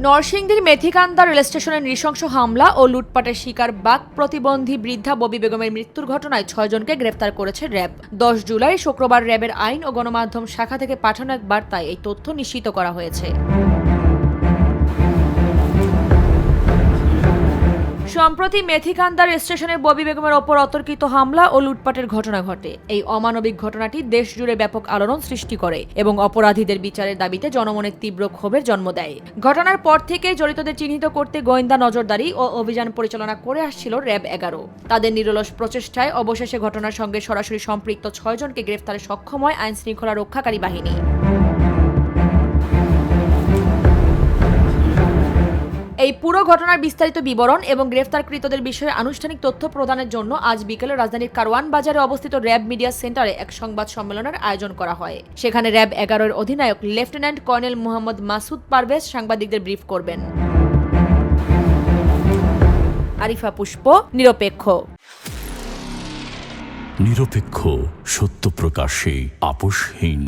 নরসিংদীর মেথিকান্দা রেল স্টেশনে নৃশংস হামলা ও লুটপাটের শিকার বাক প্রতিবন্ধী বৃদ্ধা ববি বেগমের মৃত্যুর ঘটনায় 6 জনকে গ্রেফতার করেছে র্যাব। 10 জুলাই শুক্রবার র্যাবের আইন ও গণমাধ্যম শাখা থেকে পাঠানো এক বার্তায় এই তথ্য নিশ্চিত করা হয়েছে। সম্প্রতি মেথিকান্দার স্টেশনে ববি বেগমের ওপর অতর্কিত হামলা ও লুটপাটের ঘটনা ঘটে। এই অমানবিক ঘটনাটি দেশ জুড়ে ব্যাপক আলোড়ন সৃষ্টি করে এবং অপরাধীদের বিচারের দাবিতে জনমনের তীব্র ক্ষোভের জন্ম দেয়। ঘটনার পর থেকে জড়িতদের চিহ্নিত করতে গোয়েন্দা নজরদারি ও অভিযান পরিচালনা করে আসছিল র্যাব 11। তাদের নিরলস প্রচেষ্টায় অবশেষে ঘটনার সঙ্গে সরাসরি সম্পৃক্ত 6 জনকে গ্রেফতারে সক্ষম হয় আইন শৃঙ্খলা রক্ষাকারী বাহিনী। এই পুরো ঘটনার বিস্তারিত বিবরণ এবং গ্রেফতারকৃতদের বিষয়ে আনুষ্ঠানিক তথ্য প্রদানের জন্য আজ বিকেলে রাজধানীর কারওয়ান বাজারে অবস্থিত র্যাব মিডিয়া সেন্টারে এক সংবাদ সম্মেলনের আয়োজন করা হয়। সেখানে র্যাব 11-এর অধিনায়ক লেফটেন্যান্ট কর্নেল মোহাম্মদ মাসুদ পারভেজ সাংবাদিকদের ব্রিফ করবেন। আরিফা পুষ্প, নিরপেক্ষ। নিরপেক্ষ, সত্য প্রকাশে আপোষহীন।